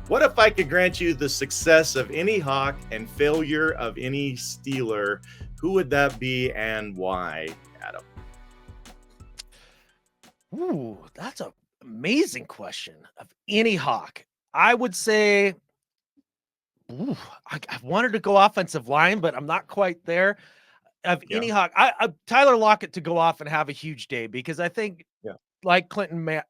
what if I could grant you the success of any Hawk and failure of any Steeler? Who would that be and why, Adam? Ooh, that's an amazing question. Of any Hawk, I would say, I wanted to go offensive line, but I'm not quite there. Of any Hawk, Tyler Lockett to go off and have a huge day, because I think, like Clinton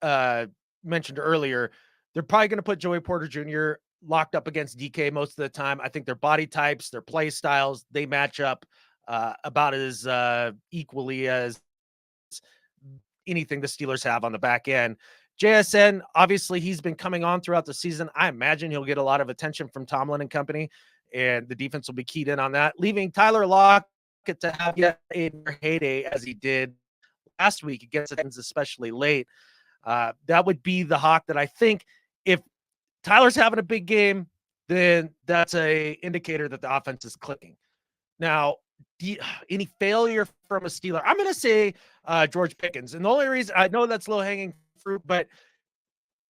mentioned earlier, they're probably going to put Joey Porter Jr. locked up against DK most of the time. I think their body types, their play styles, they match up about as equally as anything the Steelers have on the back end. JSN, obviously, he's been coming on throughout the season. I imagine he'll get a lot of attention from Tomlin and company, and the defense will be keyed in on that. Leaving Tyler Lockett to have yet a heyday as he did last week against the Titans, especially late. That would be the Hawk that I think, if Tyler's having a big game, then that's a indicator that the offense is clicking. Now, any failure from a Steeler, I'm going to say George Pickens. And the only reason, I know that's low-hanging fruit, but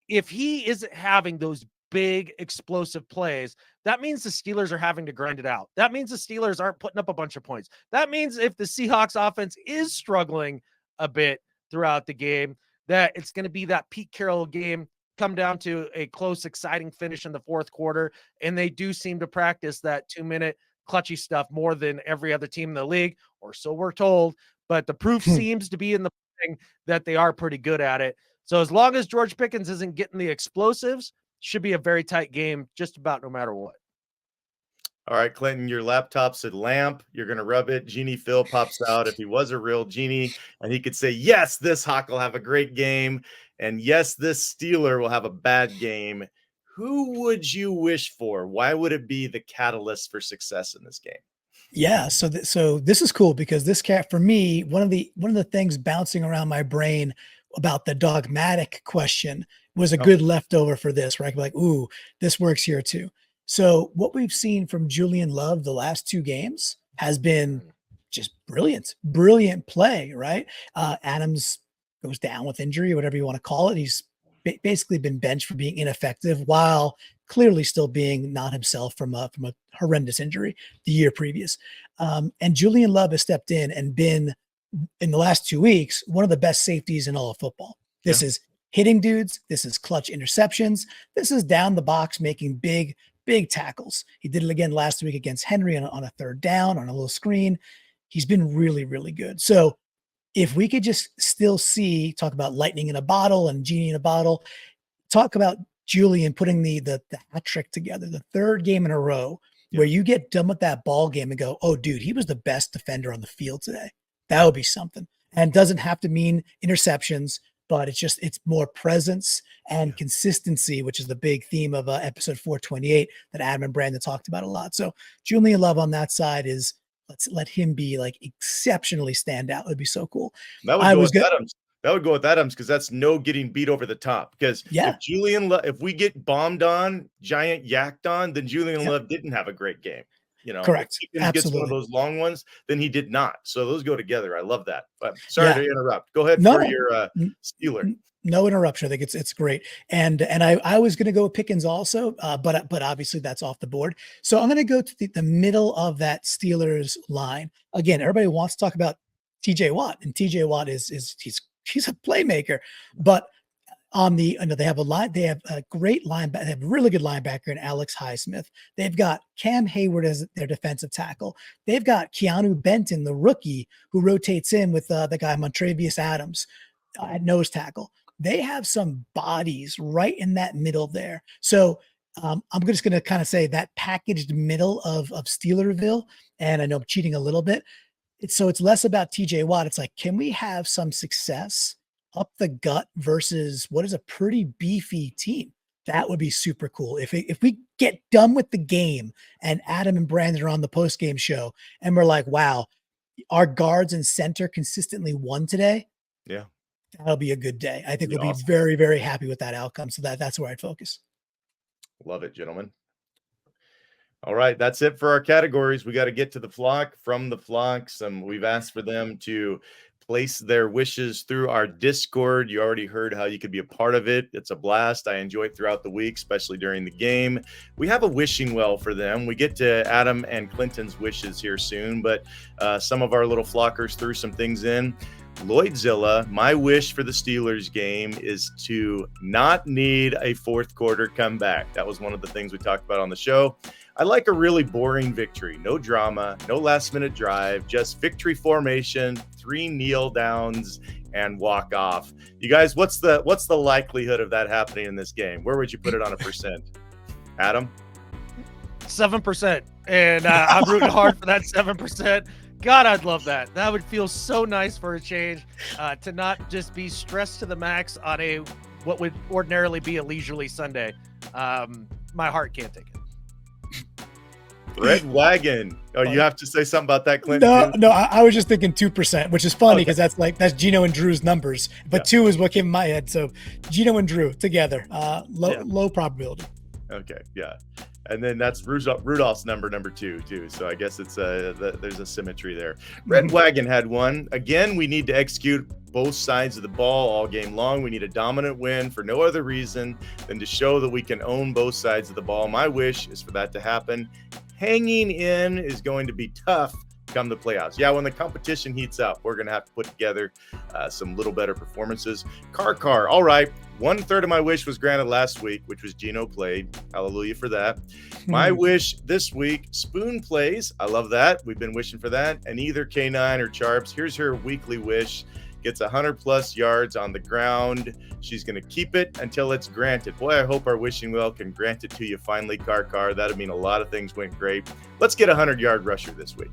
if he isn't having those big explosive plays, that means the Steelers are having to grind it out. That means the Steelers aren't putting up a bunch of points. That means if the Seahawks offense is struggling a bit throughout the game, that it's going to be that Pete Carroll game, come down to a close, exciting finish in the fourth quarter. And they do seem to practice that 2-minute clutchy stuff more than every other team in the league, or so we're told. But the proof seems to be in the pudding that they are pretty good at it. So as long as George Pickens isn't getting the explosives, should be a very tight game, just about no matter what. All right, Clinton, your laptop's a lamp. You're going to rub it. Genie Phil pops out. If he was a real genie, and he could say, yes, this Hawk will have a great game, and yes, this Steeler will have a bad game, who would you wish for? Why would it be the catalyst for success in this game? Yeah, so this is cool because this cat for me, one of the things bouncing around my brain about the dogmatic question was a Oh, good leftover for this, right? Like, ooh, this works here too. So what we've seen from Julian Love the last two games has been Mm. just brilliant, brilliant play, right? Adams goes down with injury, whatever you want to call it. He's basically been benched for being ineffective while clearly still being not himself from a horrendous injury the year previous. And Julian Love has stepped in and been in the last 2 weeks one of the best safeties in all of football. yeah. This is hitting dudes. This is clutch interceptions. This is down the box making big tackles. He did it again last week against Henry on a third down on a little screen. He's been really, really good. So if we could just still talk about lightning in a bottle and genie in a bottle, talk about Julian putting the hat trick together, the third game in a row where you get done with that ball game and go, oh, dude, he was the best defender on the field today. That would be something. And doesn't have to mean interceptions, but it's more presence and consistency, which is the big theme of episode 428 that Adam and Brandon talked about a lot. So Julian Love on that side is let's let him be like exceptionally stand out. It would be so cool. That would I go was with good. Adams. That would go with Adams because that's no getting beat over the top. Because Yeah, if we get bombed on, giant yacked on, then Julian yep, Love didn't have a great game. If correct. Pickens gets one of Absolutely. those long ones, then he did not. So those go together. I love that. But sorry Yeah. to interrupt. Go ahead No, for no. your N- Steeler. No interruption. I think it's great. And I was going to go with Pickens also, but obviously that's off the board. So I'm going to go to the middle of that Steelers line. Again, everybody wants to talk about TJ Watt, and TJ Watt is he's a playmaker. But on they have they have a great linebacker, they have a really good linebacker in Alex Highsmith. They've got Cam Hayward as their defensive tackle. They've got Keanu Benton, the rookie, who rotates in with the guy Montravius Adams at nose tackle. They have some bodies right in that middle there. So I'm just going to kind of say that packaged middle of Steelerville, and I know I'm cheating a little bit. It's less about TJ Watt. It's like, can we have some success up the gut versus what is a pretty beefy team? That would be super cool. If we get done with the game and Adam and Brandon are on the post game show and we're like, wow, our guards and center consistently won today. Yeah. That'll be a good day. I think Be we'll awesome. be very, very happy with that outcome. So that's where I'd focus. Love it, gentlemen. All right, that's it for our categories. We got to get to the flock. From the flocks, we've asked for them to place their wishes through our Discord. You already heard how you could be a part of it. It's a blast. I enjoy it throughout the week, especially during the game. We have a wishing well for them. We get to Adam and Clinton's wishes here soon, but some of our little flockers threw some things in. Lloydzilla, my wish for the Steelers game is to not need a fourth quarter comeback. That was one of the things we talked about on the show. I like a really boring victory. No drama, no last minute drive, just victory formation, 3 kneel downs and walk off. You guys, what's the likelihood of that happening in this game? Where would you put it on a percent? Adam? 7%. And I'm rooting hard for that 7%. God, I'd love that. That would feel so nice for a change, to not just be stressed to the max on what would ordinarily be a leisurely Sunday. My heart can't take it. Red Wagon. Oh, you have to say something about that, Clinton? No, I was just thinking 2%, which is funny because that's Gino and Drew's numbers, but 2 is what came in my head. So Gino and Drew together, low probability. Okay, yeah. And then that's Rudolph's number 2 too. So I guess it's there's a symmetry there. Red Wagon had one. Again, we need to execute both sides of the ball all game long. We need a dominant win for no other reason than to show that we can own both sides of the ball. My wish is for that to happen. Hanging in is going to be tough come the playoffs. Yeah, when the competition heats up, we're going to have to put together some little better performances. Car. All right. 1/3 of my wish was granted last week, which was Gino played. Hallelujah for that. My wish this week, Spoon plays. I love that. We've been wishing for that. And either K9 or Charps, here's her weekly wish. Gets 100+ yards on the ground. She's going to keep it until it's granted. Boy, I hope our wishing well can grant it to you finally, Car. That'd mean a lot of things went great. Let's get a 100-yard rusher this week.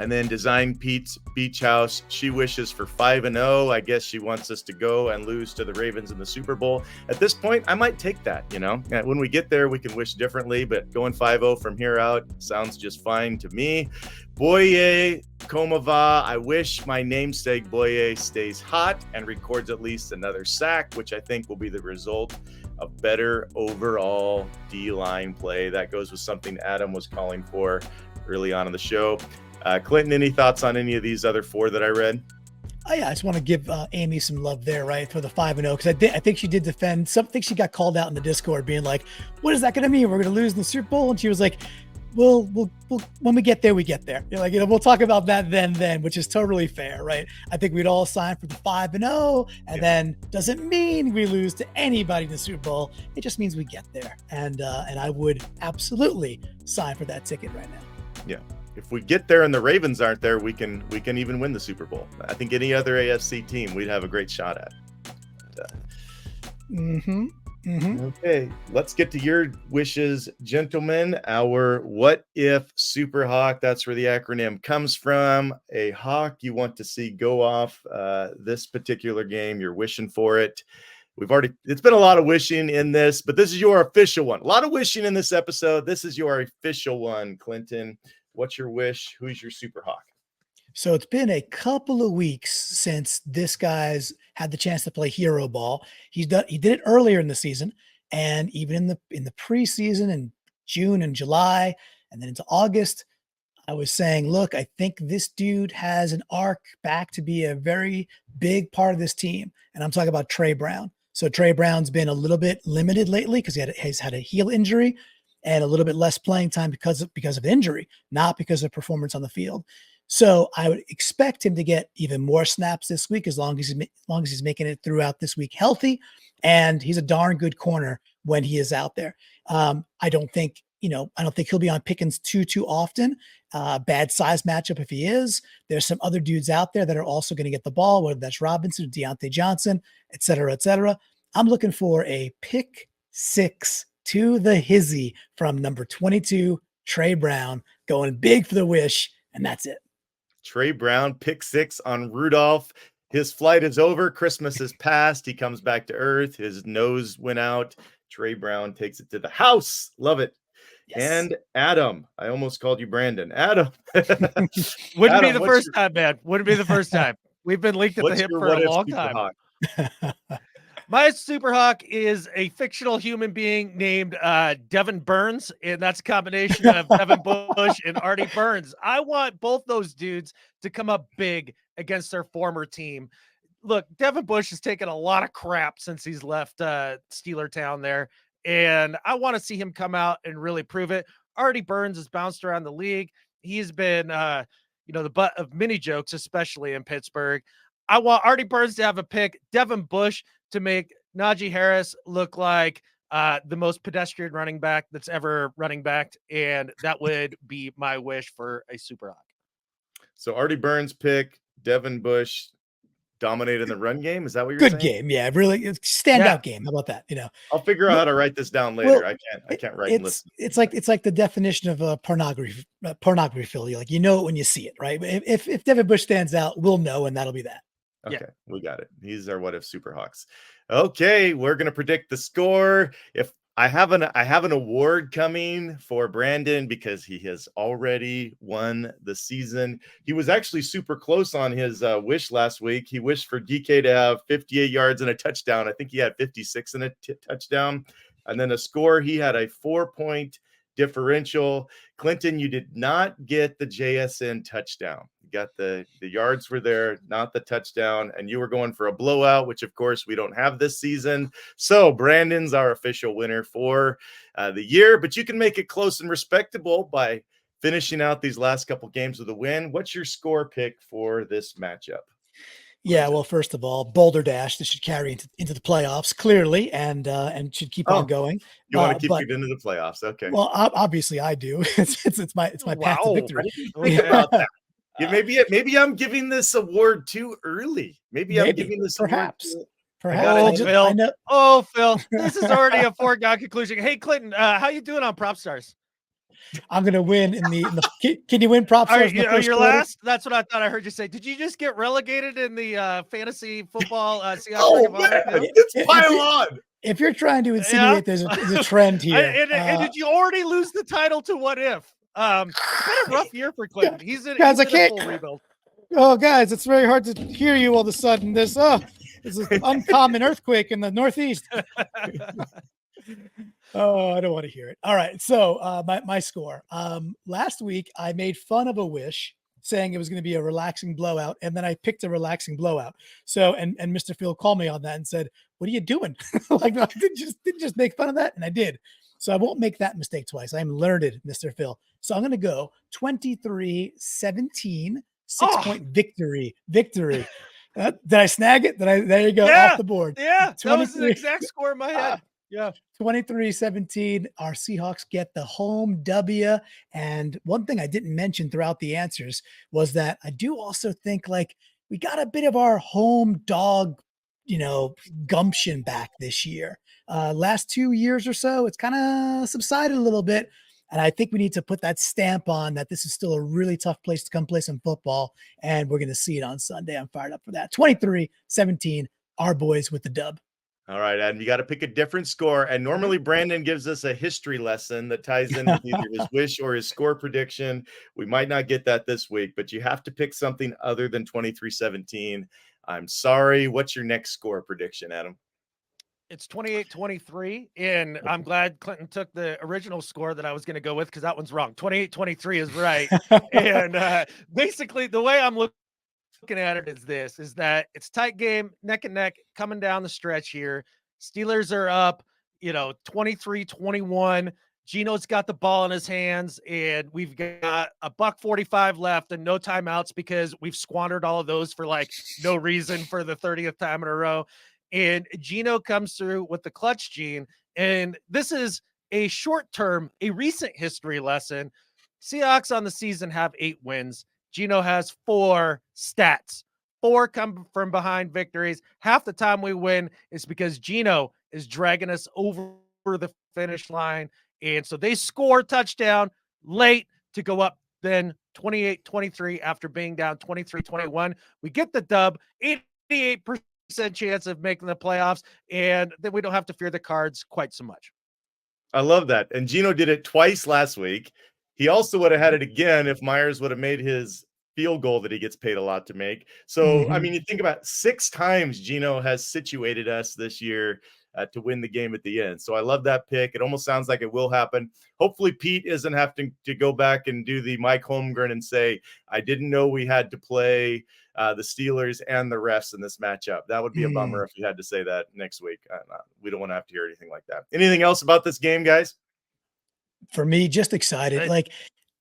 And then Design Pete's Beach House. She wishes for 5-0. I guess she wants us to go and lose to the Ravens in the Super Bowl. At this point, I might take that, When we get there, we can wish differently, but going 5-0 from here out sounds just fine to me. Boye Komava. I wish my namesake Boye stays hot and records at least another sack, which I think will be the result of better overall D-line play. That goes with something Adam was calling for early on in the show. Clinton, any thoughts on any of these other 4 that I read? Oh, yeah, I just want to give Amy some love there, right, for the 5-0, because I think she did defend something. She got called out in the Discord being like, what is that going to mean? We're going to lose in the Super Bowl? And she was like, we'll when we get there, we get there. You're like, we'll talk about that then, which is totally fair, right? I think we'd all sign for the 5-0, and then doesn't mean we lose to anybody in the Super Bowl. It just means we get there, and I would absolutely sign for that ticket right now. Yeah. If we get there and the Ravens aren't there, we can even win the Super Bowl. I think any other AFC team we'd have a great shot at. Okay, let's get to your wishes, gentlemen. Our what if Super Hawk, that's where the acronym comes from. A hawk you want to see go off this particular game. You're wishing for it. It's been a lot of wishing in this, but this is your official one. A lot of wishing in this episode. This is your official one, Clinton. What's your wish? Who's your Super Hawk? So it's been a couple of weeks since this guy's had the chance to play hero ball. He did it earlier in the season, and even in the preseason in June and July, and then into August, I was saying, look, I think this dude has an arc back to be a very big part of this team. And I'm talking about Trey Brown. So Trey Brown's been a little bit limited lately because he's had a heel injury and a little bit less playing time because of injury, not because of performance on the field. So I would expect him to get even more snaps this week as long as he's making it throughout this week healthy. And he's a darn good corner when he is out there. I don't think he'll be on Pickens too often. Bad size matchup if he is. There's some other dudes out there that are also going to get the ball, whether that's Robinson, Deontay Johnson, et cetera, et cetera. I'm looking for a pick 6 to the hizzy from number 22, Trey Brown, going big for the wish, and that's it. Trey Brown, pick 6 on Rudolph. His flight is over. Christmas is past. He comes back to earth. His nose went out. Trey Brown takes it to the house. Love it. Yes. And Adam, I almost called you Brandon. Adam. Wouldn't be the first time, man. Wouldn't be the first time. We've been linked at the hip for a long time. My Super Hawk is a fictional human being named Devin Burns, and that's a combination of Devin Bush and Artie Burns. I want both those dudes to come up big against their former team. Look, Devin Bush has taken a lot of crap since he's left Steeler Town there, and I want to see him come out and really prove it. Artie Burns has bounced around the league. He's been, the butt of many jokes, especially in Pittsburgh. I want Artie Burns to have a pick, Devin Bush to make Najee Harris look like the most pedestrian running back that's ever running back, and that would be my wish for a Super Hawk. So Artie Burns pick, Devin Bush dominated the run game. Is that what you're saying? Good game, yeah, really standout game. How about that? I'll figure out how to write this down later. Well, I can't write and listen. It's like the definition of pornography. Like it when you see it, right? If Devin Bush stands out, we'll know, and that'll be that. Okay, we got it. These are what if Super Hawks. Okay, we're gonna predict the score. If I have an award coming for Brandon because he has already won the season. He was actually super close on his wish last week. He wished for DK to have 58 yards and a touchdown. I think he had 56 and a touchdown. And then a score, he had a 4-point differential. Clinton, you did not get the JSN touchdown. You got the yards were there, not the touchdown, and you were going for a blowout, which of course we don't have this season. So Brandon's our official winner for the year, but you can make it close and respectable by finishing out these last couple games with a win. What's your score pick for this matchup? Yeah, well, first of all, Boulder Dash, this should carry into the playoffs clearly, and should keep on going. You want to keep it into the playoffs, okay? Well, obviously I do. It's my path to victory. Think about that. Yeah, maybe I'm giving this award too early. Maybe I'm giving this perhaps. Phil, this is already a foregone conclusion. Hey, Clinton, how you doing on Prop Stars? I'm gonna win in the. Can you win prop All stars right, in the first you're quarter? last. That's what I thought I heard you say. Did you just get relegated in the fantasy football Seahawks Oh Ring of Honor? man, Yeah. let's If pile you- on. If you're trying to Yeah. insinuate there's a trend here, And did you already lose the title to What If? It's been a rough year for Clinton. He's in guys, I a can't. full rebuild. Oh, guys, it's very hard to hear you all of a sudden. There's an uncommon earthquake in the Northeast. Oh, I don't want to hear it. All right. So my score. Last week I made fun of a wish saying it was going to be a relaxing blowout, and then I picked a relaxing blowout. So and Mr. Phil called me on that and said, "What are you doing?" Like I didn't just make fun of that, and I did. So I won't make that mistake twice. I'm learned, Mr. Phil. So I'm going to go 23-17, 6-point victory. Victory. Did I snag it? There you go. Yeah. Off the board. Yeah, that was the 23 exact score in my head. Yeah. 23-17, our Seahawks get the home W. And one thing I didn't mention throughout the answers was that I do also think like we got a bit of our home dog, gumption back this year. Last 2 years or so, it's kind of subsided a little bit. And I think we need to put that stamp on that this is still a really tough place to come play some football. And we're going to see it on Sunday. I'm fired up for that. 23-17, our boys with the dub. All right, Adam, you got to pick a different score. And normally Brandon gives us a history lesson that ties in with either his wish or his score prediction. We might not get that this week, but you have to pick something other than 23-17. I'm sorry. What's your next score prediction, Adam? It's 28-23, and I'm glad Clinton took the original score that I was going to go with because that one's wrong. 28-23 is right. And basically, the way I'm looking at it is that it's tight game, neck and neck, coming down the stretch here. Steelers are up, 23-21. Gino's got the ball in his hands, and we've got $1:45 left and no timeouts because we've squandered all of those for like no reason for the 30th time in a row. And Gino comes through with the clutch gene. And this is a recent history lesson. Seahawks on the season have 8 wins. Gino has 4 stats. 4 come from behind victories. Half the time we win is because Gino is dragging us over the finish line. And so they score touchdown late to go up then 28-23 after being down 23-21. We get the dub, 88% chance of making the playoffs, and then we don't have to fear the Cards quite so much. I love that. And Gino did it twice last week. He also would have had it again if Myers would have made his field goal that he gets paid a lot to make. So, I mean, you think about 6 times Gino has situated us this year to win the game at the end. So I love that pick. It almost sounds like it will happen. Hopefully Pete isn't having to go back and do the Mike Holmgren and say, I didn't know we had to play the Steelers and the refs in this matchup. That would be a bummer if you had to say that next week. We don't want to have to hear anything like that. Anything else about this game, guys? For me, just excited.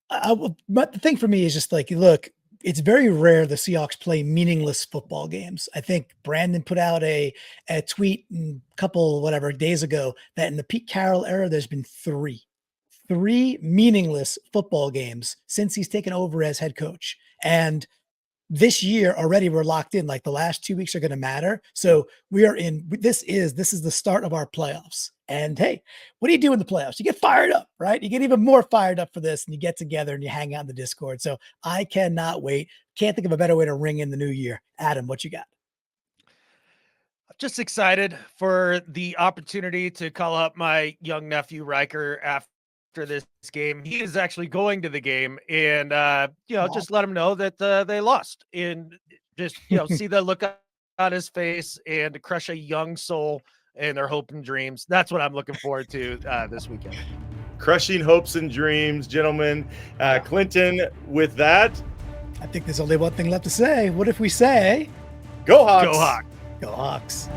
But the thing for me is just like, look, it's very rare the Seahawks play meaningless football games. I think Brandon put out a tweet a couple days ago that in the Pete Carroll era, there's been 3 meaningless football games since he's taken over as head coach. And this year already we're locked in. Like the last 2 weeks are going to matter. So we are in, this is the start of our playoffs. And hey, what do you do in the playoffs? You get fired up, right? You get even more fired up for this and you get together and you hang out in the Discord. So I cannot wait. Can't think of a better way to ring in the new year. Adam, what you got? Just excited for the opportunity to call up my young nephew Riker after this game. He is actually going to the game and, just let him know that they lost and just, see the look on his face and to crush a young soul and their hope and dreams. That's what I'm looking forward to this weekend. Crushing hopes and dreams, gentlemen. Clinton, with that, I think there's only one thing left to say. What if we say, go Hawks? Go Hawks. Go Hawks.